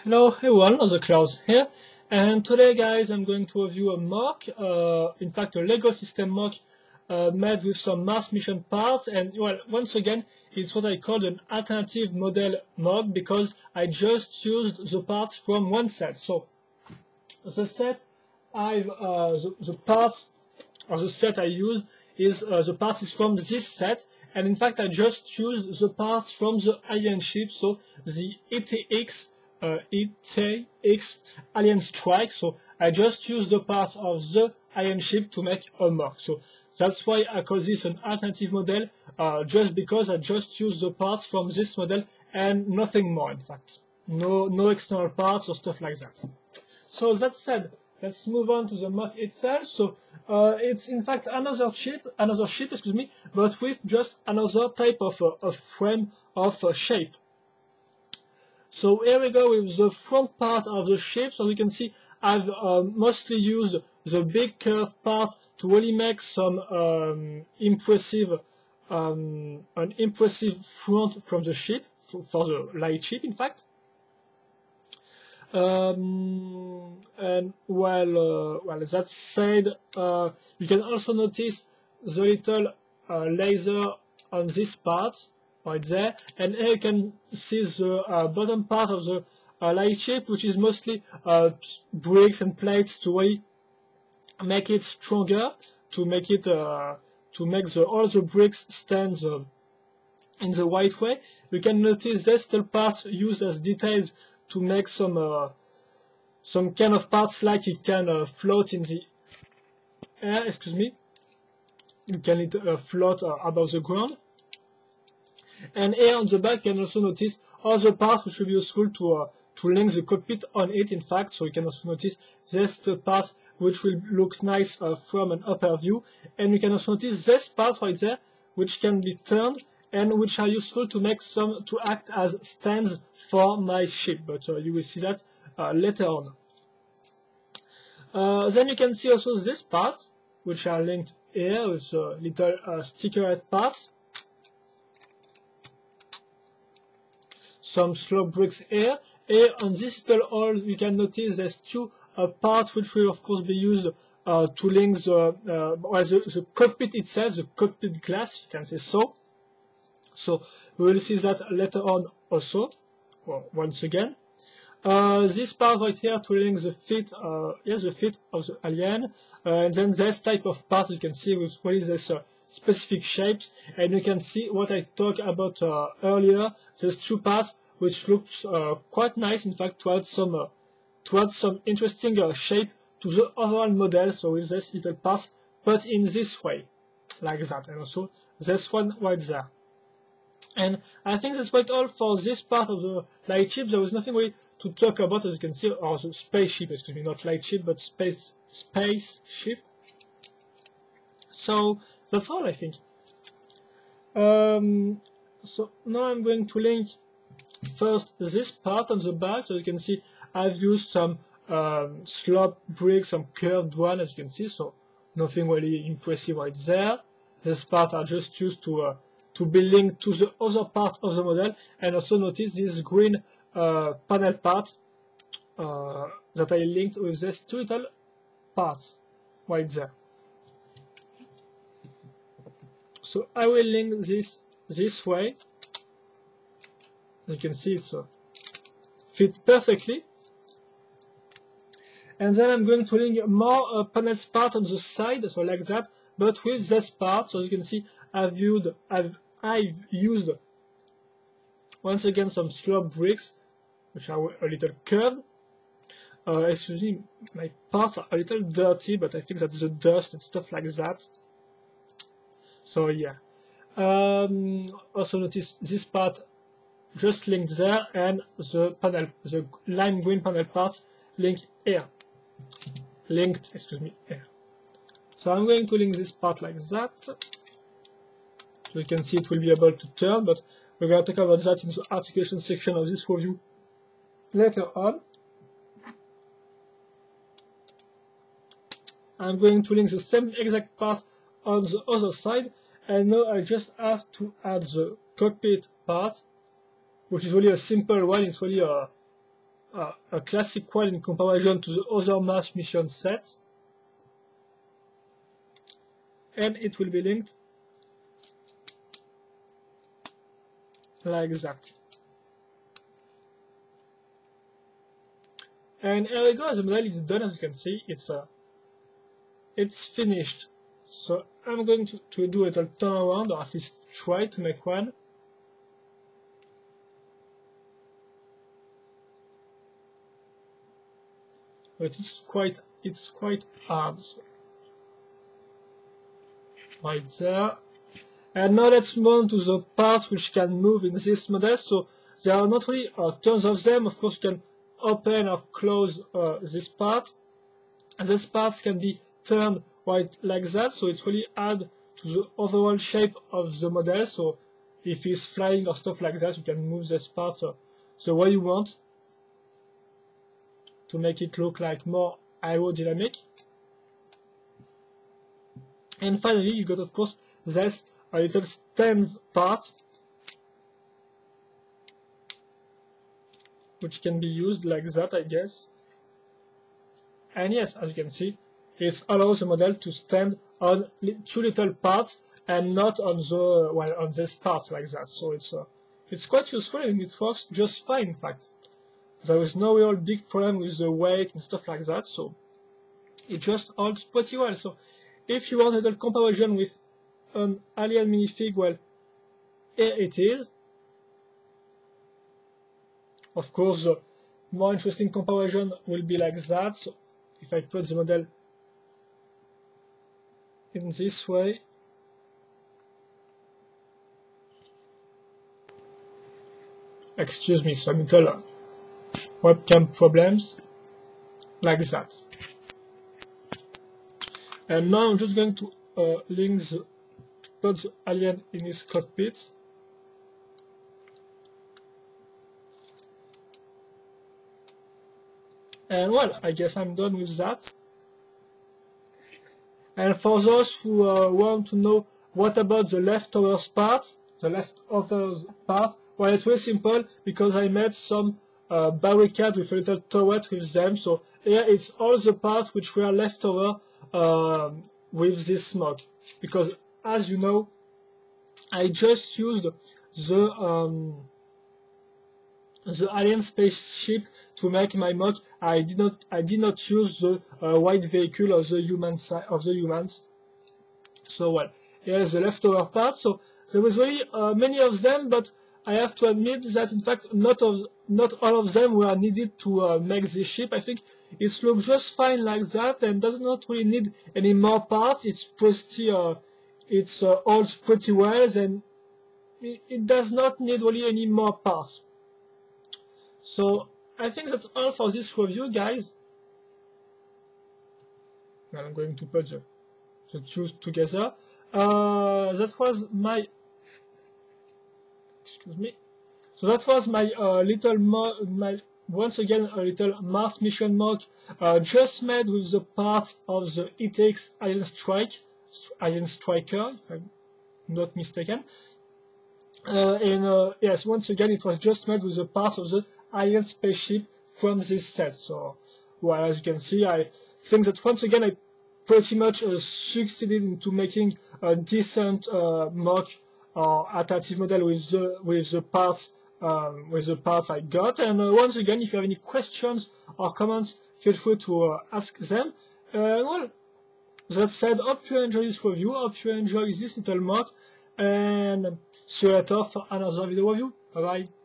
Hello everyone, Other Clouds here, and today guys I'm going to review a mock, in fact a LEGO system mock made with some Mars mission parts, and well, once again it's what I call an alternative model mock because I just used the parts from one set. So the set the parts or the set I use is the parts is from this set, and in fact I just used the parts from the alien ship, so the STX Alien Strike. So I just used the parts of the alien ship to make a mock. So that's why I call this an alternative model, just because I just used the parts from this model and nothing more. In fact, no external parts or stuff like that. So that said, let's move on to the mock itself. So it's in fact another ship, excuse me, but with just another type of a frame of shape. So here we go with the front part of the ship. So we can see I've mostly used the big curved part to really make some an impressive front from the ship, for the light ship in fact. And well, that said, you can also notice the little laser on this part right there, and here you can see the bottom part of the light ship, which is mostly bricks and plates to really make it stronger, to make it all the bricks stand in the right way. You can notice this little part used as details to make some kind of parts like it can float in the air. Excuse me, you can float above the ground. And here on the back you can also notice other parts which will be useful to link the cockpit on it. In fact, so you can also notice this part which will look nice from an upper view, and you can also notice this part right there which can be turned and which are useful to make to act as stands for my ship, but you will see that later on. Then you can see also this part which are linked here with little stickerhead parts. Some slope bricks here. Here on this little hole you can notice there's two parts which will of course be used to link the cockpit itself, the cockpit glass, you can say so. So we will see that later on also, well, once again. This part right here to link the feet, the feet of the alien, and then this type of part you can see with really this specific shapes, and you can see what I talked about earlier, these two parts which looks quite nice, in fact, to add some interesting shape to the overall model. So with this little part but in this way, like that, and also this one right there. And I think that's quite all for this part of the light ship. There was nothing really to talk about, as you can see, or the spaceship, excuse me, not light ship, but space ship. So that's all, I think. So now I'm going to link first this part on the back. So you can see I've used some slope bricks, some curved one, as you can see. So nothing really impressive right there. This part are just used to be linked to the other part of the model, and also notice this green panel part that I linked with these two little parts right there. So I will link this way. As you can see, it's fit perfectly. And then I'm going to link more panels part on the side, so like that, but with this part. So as you can see, I've used once again some slope bricks, which are a little curved. Excuse me, my parts are a little dirty, but I think that's the dust and stuff like that. So yeah. Also notice this part just linked there, and the lime green panel parts linked here. Excuse me, here. So I'm going to link this part like that. So you can see it will be able to turn, but we're going to talk about that in the articulation section of this review later on. I'm going to link the same exact part on the other side, and now I just have to add the cockpit part, which is really a simple one. It's really a classic one in comparison to the other Mars mission sets, and it will be linked like that. And here we go, the model is done. As you can see, it's finished. So I'm going to do a little turnaround, or at least try to make one. But it's quite hard. So right there. And now let's move on to the parts which can move in this model. So there are not really tons of them. Of course, you can open or close this part, and these parts can be turned right like that, so it really adds to the overall shape of the model. So if it's flying or stuff like that, you can move this part the way you want to make it look like more aerodynamic. And finally, you got, of course, this a little stand part which can be used like that, I guess. And yes, as you can see, it allows the model to stand on two little parts and not on the on this part like that. So it's quite useful, and it works just fine. In fact, there is no real big problem with the weight and stuff like that. So it just holds pretty well. So if you want a little comparison with an Alien minifig, well, here it is. Of course, the more interesting comparison will be like that. So if I put the model in this way, excuse me, some little webcam problems, like that. And now I'm just going to put the alien in his cockpit. And well, I guess I'm done with that. And for those who want to know what about the leftovers part, well, it's very simple, because I made some barricade with a little turret with them. So here it's all the parts which were left over with this smoke. Because as you know, I just used the alien spaceship to make my mock. I did not use the white vehicle of the humans. So well, here's the leftover part. So there was really many of them, but I have to admit that in fact not all of them were needed to make this ship. I think it looks just fine like that and does not really need any more parts. It's pretty holds pretty well, and it does not need really any more parts. So I think that's all for this review, guys. Now I'm going to put the two together. That was my, excuse me. So that was my once again a little Mars mission mock, just made with the parts of the STX Alien Striker, if I'm not mistaken. Yes, once again, it was just made with the parts of the alien spaceship from this set. So, well, as you can see, I think that once again I pretty much succeeded into making a decent mock or alternative model with the parts I got. And once again, if you have any questions or comments, feel free to ask them. Well, that said, hope you enjoy this review, hope you enjoy this little mock, and see you later for another video review. Bye bye.